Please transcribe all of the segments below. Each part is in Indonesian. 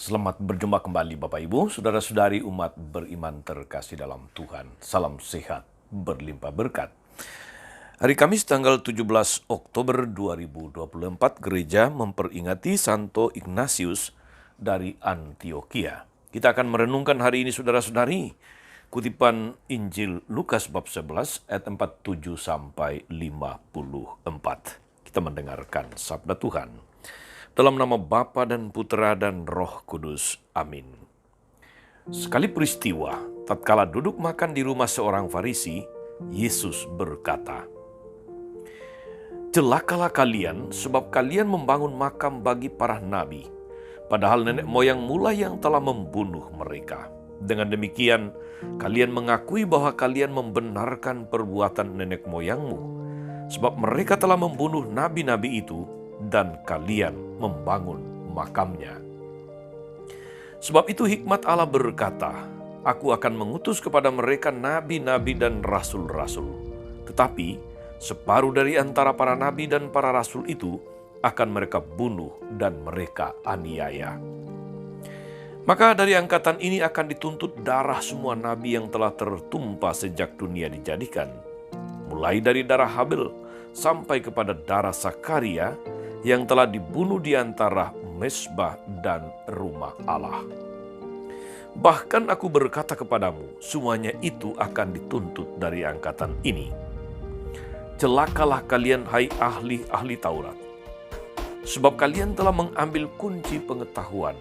Selamat berjumpa kembali Bapak Ibu, Saudara-saudari umat beriman terkasih dalam Tuhan. Salam sehat, berlimpah berkat. Hari Kamis tanggal 17 Oktober 2024, gereja memperingati Santo Ignatius dari Antioquia. Kita akan merenungkan hari ini saudara-saudari, kutipan Injil Lukas bab 11 ayat 47 sampai 54. Kita mendengarkan sabda Tuhan. Dalam nama Bapa dan Putra dan Roh Kudus. Amin. Sekali peristiwa, tatkala duduk makan di rumah seorang Farisi, Yesus berkata, "Celakalah kalian, sebab kalian membangun makam bagi para nabi, padahal nenek moyang mula yang telah membunuh mereka. Dengan demikian, kalian mengakui bahwa kalian membenarkan perbuatan nenek moyangmu, sebab mereka telah membunuh nabi-nabi itu, dan kalian membangun makamnya. Sebab itu hikmat Allah berkata, Aku akan mengutus kepada mereka nabi-nabi dan rasul-rasul. Tetapi separuh dari antara para nabi dan para rasul itu akan mereka bunuh dan mereka aniaya. Maka dari angkatan ini akan dituntut darah semua nabi yang telah tertumpah sejak dunia dijadikan, mulai dari darah Habel sampai kepada darah Sakaria yang telah dibunuh di antara mezbah dan rumah Allah. Bahkan aku berkata kepadamu, semuanya itu akan dituntut dari angkatan ini. Celakalah kalian, hai ahli-ahli Taurat, sebab kalian telah mengambil kunci pengetahuan.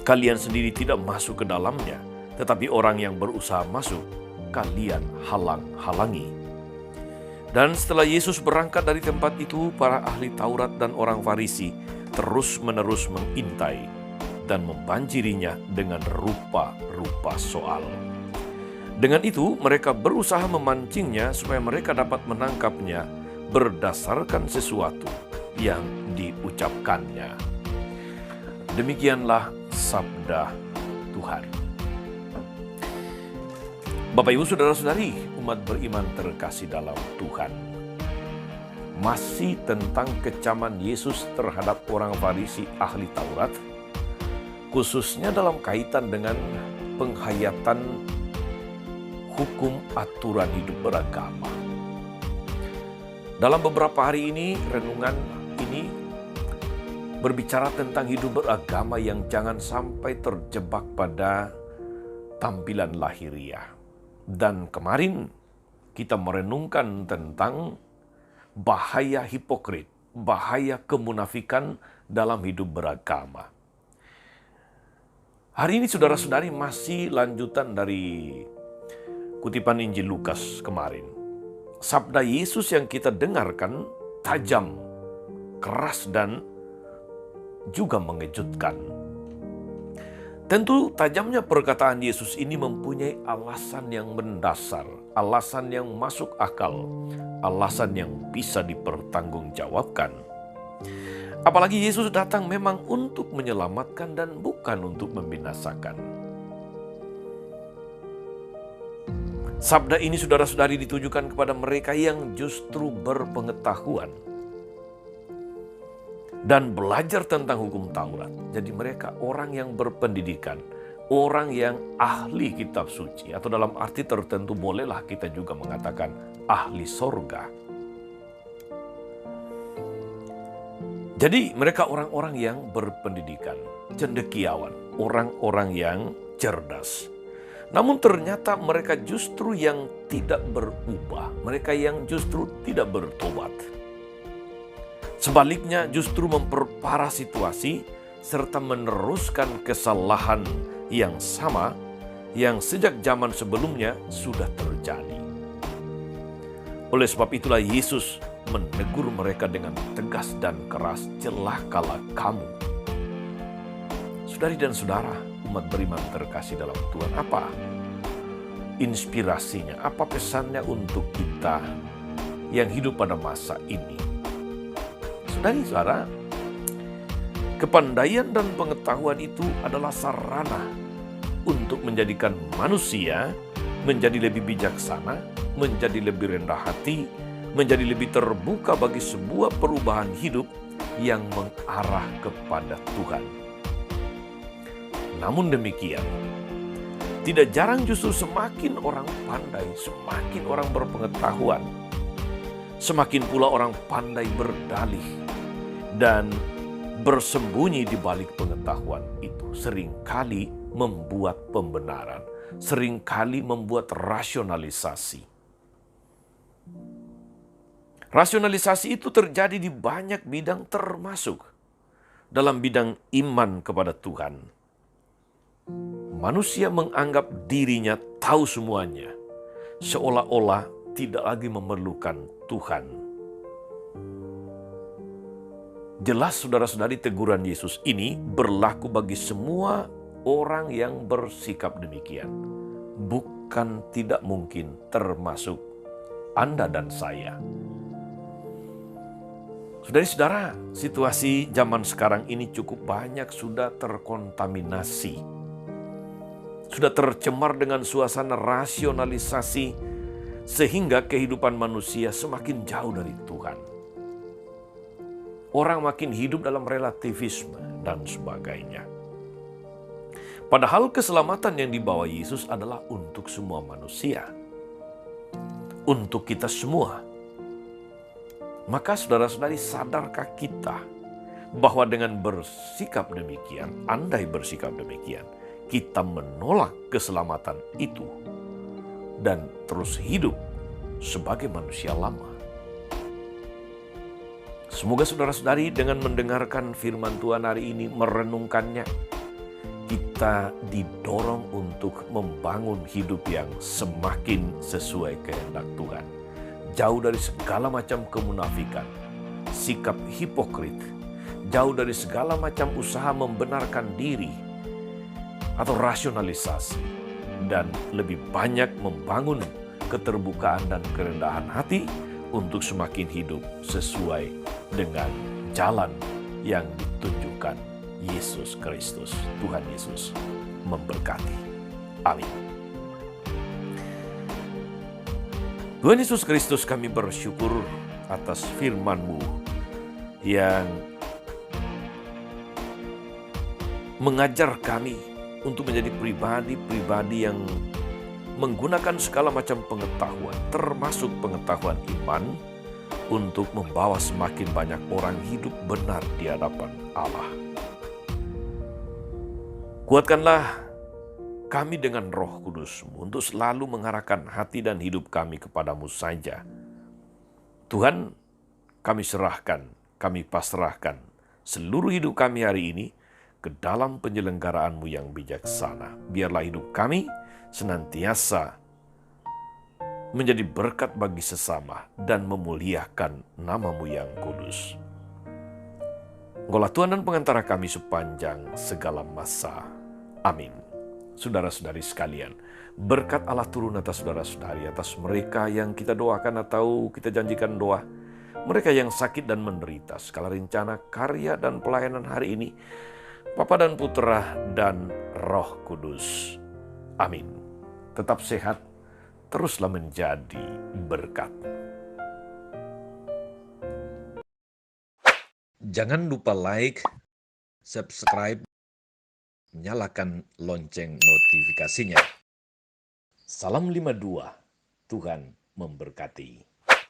Kalian sendiri tidak masuk ke dalamnya, tetapi orang yang berusaha masuk, kalian halang-halangi." Dan setelah Yesus berangkat dari tempat itu, para ahli Taurat dan orang Farisi terus-menerus mengintai dan membanjirinya dengan rupa-rupa soal. Dengan itu, mereka berusaha memancingnya supaya mereka dapat menangkapnya berdasarkan sesuatu yang diucapkannya. Demikianlah sabda Tuhan. Bapak Ibu Saudara-saudari, umat beriman terkasih dalam Tuhan. Masih tentang kecaman Yesus terhadap orang Farisi ahli Taurat, khususnya dalam kaitan dengan penghayatan hukum aturan hidup beragama. Dalam beberapa hari ini, renungan ini berbicara tentang hidup beragama yang jangan sampai terjebak pada tampilan lahiriah. Dan kemarin kita merenungkan tentang bahaya hipokrit, bahaya kemunafikan dalam hidup beragama. Hari ini saudara-saudari masih lanjutan dari kutipan Injil Lukas kemarin. Sabda Yesus yang kita dengarkan tajam, keras dan juga mengejutkan. Tentu tajamnya perkataan Yesus ini mempunyai alasan yang mendasar, alasan yang masuk akal, alasan yang bisa dipertanggungjawabkan. Apalagi Yesus datang memang untuk menyelamatkan dan bukan untuk membinasakan. Sabda ini saudara-saudari ditujukan kepada mereka yang justru berpengetahuan dan belajar tentang hukum Taurat. Jadi mereka orang yang berpendidikan, orang yang ahli kitab suci, atau dalam arti tertentu bolehlah kita juga mengatakan ahli sorga. Jadi mereka orang-orang yang berpendidikan, cendekiawan, orang-orang yang cerdas. Namun ternyata mereka justru yang tidak berubah, mereka yang justru tidak bertobat. Sebaliknya justru memperparah situasi serta meneruskan kesalahan yang sama yang sejak zaman sebelumnya sudah terjadi. Oleh sebab itulah Yesus menegur mereka dengan tegas dan keras, "Celakalah kamu." Saudari dan saudara, umat beriman terkasih dalam Tuhan, apa inspirasinya, apa pesannya untuk kita yang hidup pada masa ini? Saudara, kepandaian dan pengetahuan itu adalah sarana untuk menjadikan manusia menjadi lebih bijaksana, menjadi lebih rendah hati, menjadi lebih terbuka bagi sebuah perubahan hidup yang mengarah kepada Tuhan. Namun demikian, tidak jarang justru semakin orang pandai, semakin orang berpengetahuan, semakin pula orang pandai berdalih dan bersembunyi di balik pengetahuan itu. Seringkali membuat pembenaran, seringkali membuat rasionalisasi. Rasionalisasi itu terjadi di banyak bidang, termasuk dalam bidang iman kepada Tuhan. Manusia menganggap dirinya tahu semuanya, seolah-olah tidak lagi memerlukan Tuhan. Jelas saudara-saudari, teguran Yesus ini berlaku bagi semua orang yang bersikap demikian. Bukan tidak mungkin termasuk Anda dan saya. Saudara-saudara, situasi zaman sekarang ini cukup banyak sudah terkontaminasi. Sudah tercemar dengan suasana rasionalisasi sehingga kehidupan manusia semakin jauh dari Tuhan. Orang makin hidup dalam relativisme dan sebagainya. Padahal keselamatan yang dibawa Yesus adalah untuk semua manusia. Untuk kita semua. Maka saudara-saudari, sadarkah kita bahwa dengan bersikap demikian, andai bersikap demikian, kita menolak keselamatan itu dan terus hidup sebagai manusia lama. Semoga saudara-saudari dengan mendengarkan firman Tuhan hari ini, merenungkannya, kita didorong untuk membangun hidup yang semakin sesuai kehendak Tuhan. Jauh dari segala macam kemunafikan, sikap hipokrit, jauh dari segala macam usaha membenarkan diri atau rasionalisasi, dan lebih banyak membangun keterbukaan dan kerendahan hati untuk semakin hidup sesuai dengan jalan yang ditunjukkan Yesus Kristus. Tuhan Yesus memberkati. Amin. Tuhan Yesus Kristus, kami bersyukur atas firman-Mu yang mengajar kami untuk menjadi pribadi-pribadi yang menggunakan segala macam pengetahuan, termasuk pengetahuan iman, untuk membawa semakin banyak orang hidup benar di hadapan Allah. Kuatkanlah kami dengan Roh Kudus-Mu untuk selalu mengarahkan hati dan hidup kami kepadamu saja. Tuhan, kami serahkan, kami pasrahkan seluruh hidup kami hari ini ke dalam penyelenggaraan-Mu yang bijaksana. Biarlah hidup kami senantiasa menjadi berkat bagi sesama dan memuliakan nama-Mu yang kudus. Engkaulah Tuhan dan pengantara kami sepanjang segala masa. Amin. Saudara-saudari sekalian, berkat Allah turun atas saudara-saudari, atas mereka yang kita doakan atau kita janjikan doa, mereka yang sakit dan menderita, segala rencana, karya, dan pelayanan hari ini, Bapa dan Putra dan Roh Kudus. Amin. Tetap sehat, teruslah menjadi berkat. Jangan lupa like, subscribe, nyalakan lonceng notifikasinya. Salam 52, Tuhan memberkati.